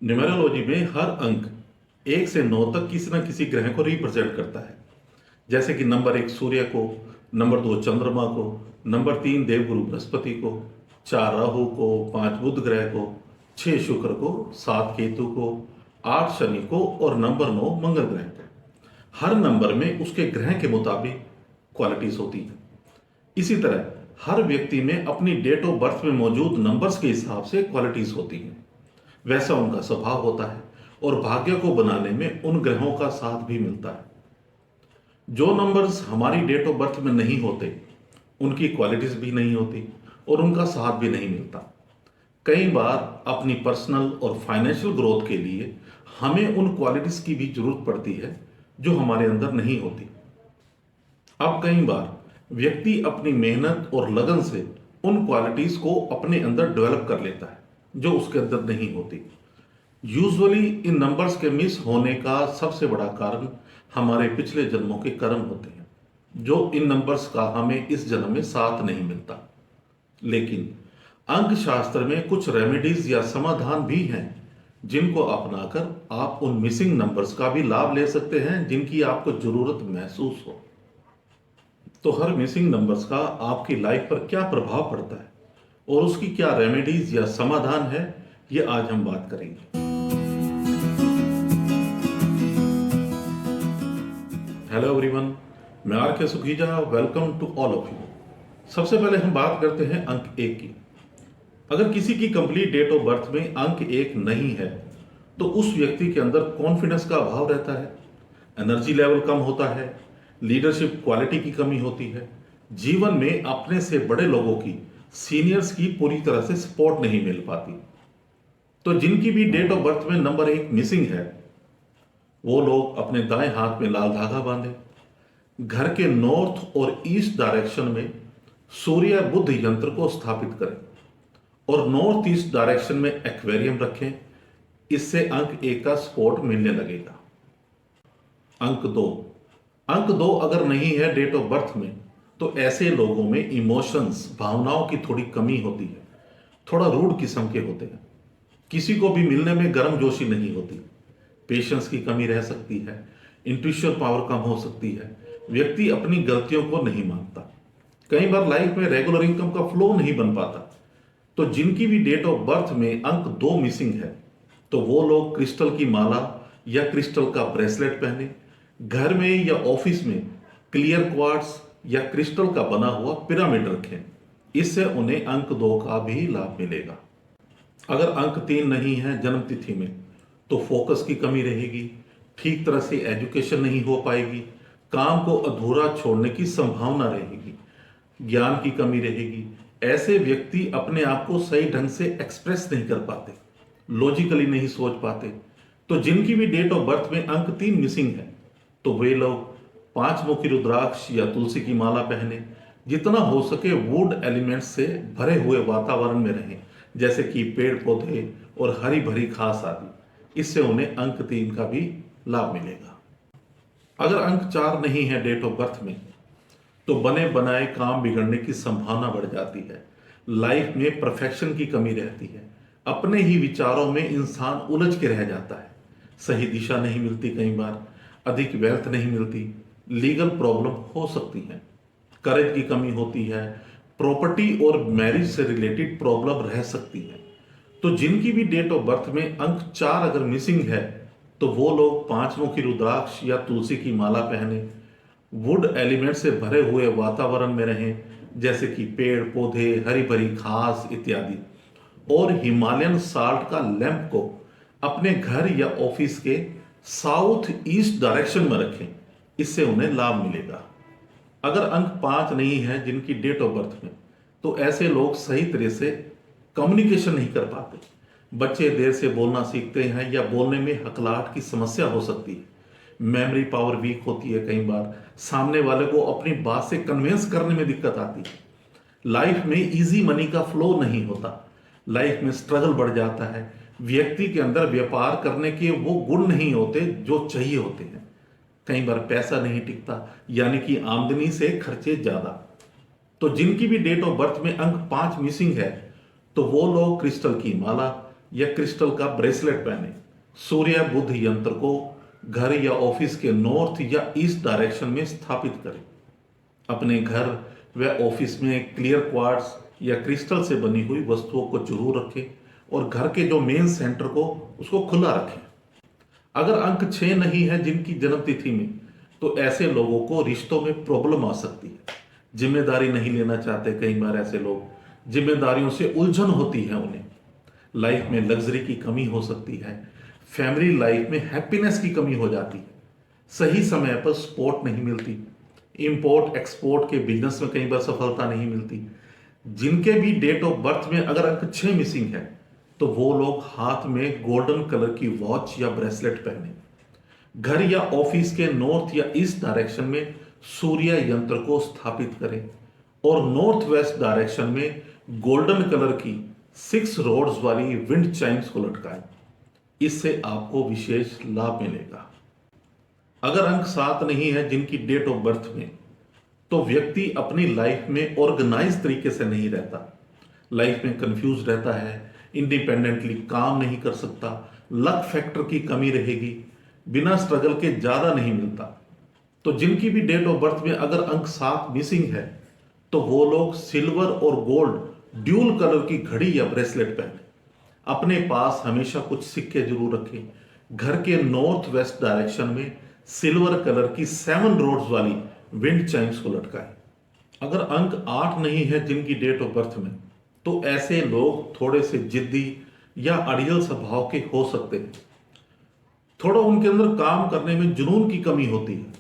Numerology में हर अंक 1 से 9 तक किसी न किसी ग्रह को रिप्रेजेंट करता है। जैसे कि नंबर 1 सूर्य को, नंबर 2 चंद्रमा को, नंबर 3 देवगुरु बृहस्पति को, 4 राहु को, 5 बुध ग्रह को, 6 शुक्र को, 7 केतु को, 8 शनि को और नंबर 9 मंगल ग्रह को। हर नंबर में उसके ग्रह के मुताबिक क्वालिटीज होती हैं। इसी तरह हर व्यक्ति में अपनी डेट ऑफ बर्थ में मौजूद नंबर्स के हिसाब से क्वालिटीज होती हैं। वैसा उनका स्वभाव होता है और भाग्य को बनाने में उन ग्रहों का साथ भी मिलता है। जो नंबर्स हमारी डेट ऑफ बर्थ में नहीं होते उनकी क्वालिटीज भी नहीं होती और उनका साथ भी नहीं मिलता। कई बार अपनी पर्सनल और फाइनेंशियल ग्रोथ के लिए हमें उन क्वालिटीज की भी जरूरत पड़ती है जो हमारे अंदर नहीं होती। अब कई बार व्यक्ति अपनी मेहनत और लगन से उन क्वालिटीज को अपने अंदर डेवलप कर लेता है जो उसके अंदर नहीं होती। यूजुअली इन नंबर्स के मिस होने का सबसे बड़ा कारण हमारे पिछले जन्मों के कर्म होते हैं, जो इन नंबर्स का हमें इस जन्म में साथ नहीं मिलता। लेकिन अंक शास्त्र में कुछ रेमेडीज या समाधान भी हैं जिनको अपनाकर आप उन मिसिंग नंबर्स का भी लाभ ले सकते हैं जिनकी आपको जरूरत महसूस हो। तो हर मिसिंग नंबर्स का आपकी लाइफ पर क्या प्रभाव पड़ता है और उसकी क्या रेमेडीज या समाधान है, ये आज हम बात करेंगे। हेलो एवरीवन, मैं R K Sukhija, welcome to all of you. सबसे पहले हम बात करते हैं अंक 1 की। अगर किसी की कंप्लीट डेट ऑफ बर्थ में अंक 1 नहीं है तो उस व्यक्ति के अंदर कॉन्फिडेंस का अभाव रहता है, एनर्जी लेवल कम होता है, लीडरशिप क्वालिटी की कमी होती है, जीवन में अपने से बड़े लोगों की, सीनियर्स की पूरी तरह से सपोर्ट नहीं मिल पाती। तो जिनकी भी डेट ऑफ बर्थ में नंबर 1 मिसिंग है वो लोग अपने दाएं हाथ में लाल धागा बांधें, घर के नॉर्थ और ईस्ट डायरेक्शन में सूर्य बुध यंत्र को स्थापित करें और नॉर्थ ईस्ट डायरेक्शन में एक्वेरियम रखें। इससे अंक 1 का सपोर्ट मिलने लगेगा। अंक 2 अगर नहीं है डेट ऑफ बर्थ में तो ऐसे लोगों में इमोशंस, भावनाओं की थोड़ी कमी होती है, थोड़ा रूड किस्म के होते हैं, किसी को भी मिलने में गर्मजोशी नहीं होती, पेशेंस की कमी रह सकती है, इंट्यूशन पावर कम हो सकती है, व्यक्ति अपनी गलतियों को नहीं मानता, कई बार लाइफ में रेगुलर इनकम का फ्लो नहीं बन पाता। तो जिनकी भी डेट ऑफ बर्थ में अंक 2 मिसिंग है तो वो लोग क्रिस्टल की माला या क्रिस्टल का ब्रेसलेट पहने, घर में या ऑफिस में क्लियर क्वार्ट्स या क्रिस्टल का बना हुआ पिरामिड रखें। इससे उन्हें अंक 2 का भी लाभ मिलेगा। अगर अंक 3 नहीं है जन्म तिथि में तो फोकस की कमी रहेगी, ठीक तरह से एजुकेशन नहीं हो पाएगी, काम को अधूरा छोड़ने की संभावना रहेगी, ज्ञान की कमी रहेगी। ऐसे व्यक्ति अपने आप को सही ढंग से एक्सप्रेस नहीं कर पाते, लॉजिकली नहीं सोच पाते। तो जिनकी भी डेट ऑफ बर्थ में अंक 3 मिसिंग है तो वे लोग 5 मुखी रुद्राक्ष या तुलसी की माला पहने, जितना हो सके वुड एलिमेंट्स से भरे हुए वातावरण में रहें, जैसे कि पेड़ पौधे और हरी भरी घास आदि। इससे उन्हें अंक 3 का भी लाभ मिलेगा। अगर अंक 4 नहीं है डेट ऑफ बर्थ में तो बने बनाए काम बिगड़ने की संभावना बढ़ जाती है, लाइफ में परफेक्शन की कमी रहती है, अपने ही विचारों में इंसान उलझ के रह जाता है, सही दिशा नहीं मिलती, कई बार अधिक वेल्थ नहीं मिलती, लीगल प्रॉब्लम हो सकती है, करेज की कमी होती है, प्रॉपर्टी और मैरिज से रिलेटेड प्रॉब्लम रह सकती है। तो जिनकी भी डेट ऑफ बर्थ में अंक 4 अगर मिसिंग है तो वो लोग 5 मुखी रुद्राक्ष या तुलसी की माला पहने, वुड एलिमेंट से भरे हुए वातावरण में रहें, जैसे कि पेड़ पौधे, हरी भरी घास इत्यादि, और हिमालयन साल्ट का लैंप को अपने घर या ऑफिस के साउथ ईस्ट डायरेक्शन में रखें। इससे उन्हें लाभ मिलेगा। अगर अंक 5 नहीं है जिनकी डेट ऑफ बर्थ में तो ऐसे लोग सही तरह से कम्युनिकेशन नहीं कर पाते, बच्चे देर से बोलना सीखते हैं या बोलने में हकलाहट की समस्या हो सकती है, मेमोरी पावर वीक होती है, कई बार सामने वाले को अपनी बात से कन्विंस करने में दिक्कत आती है, लाइफ में इजी मनी का फ्लो नहीं होता, लाइफ में स्ट्रगल बढ़ जाता है, व्यक्ति के अंदर व्यापार करने के वो गुण नहीं होते जो चाहिए होते हैं, कई बार पैसा नहीं टिकता, यानी कि आमदनी से खर्चे ज्यादा। तो जिनकी भी डेट ऑफ बर्थ में अंक 5 मिसिंग है तो वो लोग क्रिस्टल की माला, या क्रिस्टल का ब्रेसलेट पहने। सूर्य बुध यंत्र को घर या ऑफिस के नॉर्थ या ईस्ट डायरेक्शन में स्थापित करें। अपने घर व ऑफिस में क्लियर क्वार्ट्ज या क्रिस्टल से बनी हुई वस्तुओं को जरूर रखें और घर के जो मेन सेंटर को उसको खुला रखें। अगर अंक 6 नहीं है जिनकी जन्म तिथि में, तो ऐसे लोगों को रिश्तों में प्रॉब्लम आ सकती है। जिम्मेदारी नहीं लेना चाहते, कई बार ऐसे लोग जिम्मेदारियों से उलझन होती है उन्हें। लाइफ में लग्जरी की कमी हो सकती है। फैमिली लाइफ में हैप्पीनेस की कमी हो जाती है। सही समय पर सपोर्ट नहीं मिलती। इंपोर्ट एक्सपोर्ट के बिजनेस में कई बार सफलता नहीं मिलती। जिनके भी डेट ऑफ बर्थ में अगर अंक 6 मिसिंग है, तो वो लोग हाथ में गोल्डन कलर की वॉच या ब्रेसलेट पहने। घर या ऑफिस के नॉर्थ या ईस्ट डायरेक्शन में सूर्य यंत्र को स्थापित करें और नॉर्थ वेस्ट डायरेक्शन में गोल्डन कलर की 6 रोड्स वाली विंड चाइम्स को लटकाएं। इससे आपको विशेष लाभ मिलेगा। अगर अंक 7 नहीं है जिनकी डेट ऑफ बर्थ में, तो व्यक्ति अपनी लाइफ में ऑर्गेनाइज तरीके से नहीं रहता। लाइफ में कंफ्यूज रहता है, इंडिपेंडेंटली काम नहीं कर सकता, लक फैक्टर की कमी रहेगी, बिना स्ट्रगल के ज्यादा नहीं मिलता। तो जिनकी भी डेट ऑफ बर्थ में अगर अंक 7 मिसिंग है, तो वो लोग सिल्वर और गोल्ड ड्यूल कलर की घड़ी या ब्रेसलेट पहने। अपने पास हमेशा कुछ सिक्के जरूर रखें। घर के नॉर्थ वेस्ट डायरेक्शन में सिल्वर कलर की 7 रोड्स वाली विंड चाइम्स को लटकाएं। अगर अंक 8 नहीं है जिनकी डेट ऑफ बर्थ में, तो ऐसे लोग थोड़े से जिद्दी या अड़ियल स्वभाव के हो सकते हैं। थोड़ा उनके अंदर काम करने में जुनून की कमी होती है।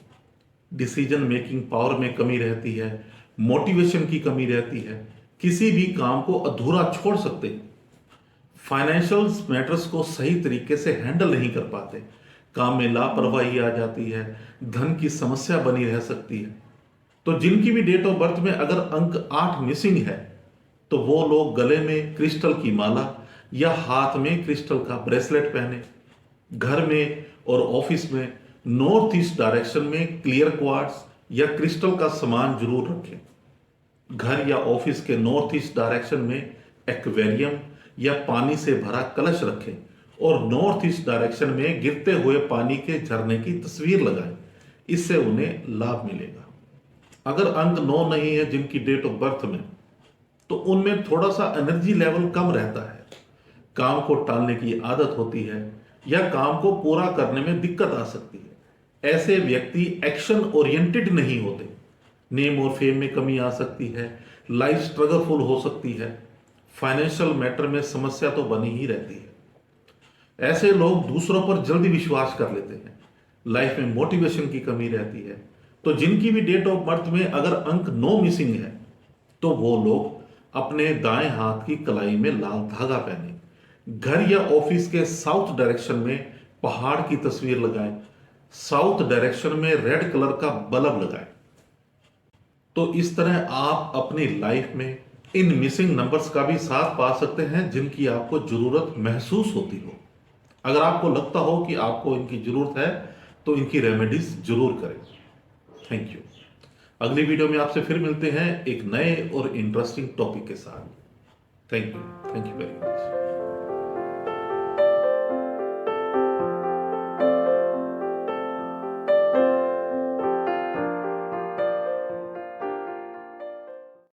डिसीजन मेकिंग पावर में कमी रहती है। मोटिवेशन की कमी रहती है। किसी भी काम को अधूरा छोड़ सकते हैं। फाइनेंशियल मैटर्स को सही तरीके से हैंडल नहीं कर पाते। काम में लापरवाही आ जाती है। धन की समस्या बनी रह सकती है। तो जिनकी भी डेट ऑफ बर्थ में अगर अंक 8 मिसिंग है, तो वो लोग गले में क्रिस्टल की माला या हाथ में क्रिस्टल का ब्रेसलेट पहने। घर में और ऑफिस में नॉर्थ ईस्ट डायरेक्शन में क्लियर क्वार्ट्ज या क्रिस्टल का सामान जरूर रखें। घर या ऑफिस के नॉर्थ ईस्ट डायरेक्शन में एक्वेरियम या पानी से भरा कलश रखें और नॉर्थ ईस्ट डायरेक्शन में गिरते हुए पानी के झरने की तस्वीर लगाएं। इससे उन्हें लाभ मिलेगा। अगर अंक 9 नहीं है जिनकी डेट ऑफ बर्थ में, तो उनमें थोड़ा सा एनर्जी लेवल कम रहता है। काम को टालने की आदत होती है या काम को पूरा करने में दिक्कत आ सकती है। ऐसे व्यक्ति एक्शन ओरिएंटेड नहीं होते। नेम और फेम में कमी आ सकती है। लाइफ स्ट्रगलफुल हो सकती है। फाइनेंशियल मैटर में समस्या तो बनी ही रहती है। ऐसे लोग दूसरों पर जल्दी विश्वास कर लेते हैं। लाइफ में मोटिवेशन की कमी रहती है। तो जिनकी भी डेट ऑफ बर्थ में अगर अंक 9 मिसिंग है, तो वो लोग अपने दाएं हाथ की कलाई में लाल धागा पहने। घर या ऑफिस के साउथ डायरेक्शन में पहाड़ की तस्वीर लगाएं। साउथ डायरेक्शन में रेड कलर का बल्ब लगाएं। तो इस तरह आप अपनी लाइफ में इन मिसिंग नंबर्स का भी साथ पा सकते हैं जिनकी आपको जरूरत महसूस होती हो। अगर आपको लगता हो कि आपको इनकी जरूरत है, तो इनकी रेमेडीज जरूर करें। Thank you. अगली वीडियो में आपसे फिर मिलते हैं एक नए और इंटरेस्टिंग टॉपिक के साथ। Thank you very much.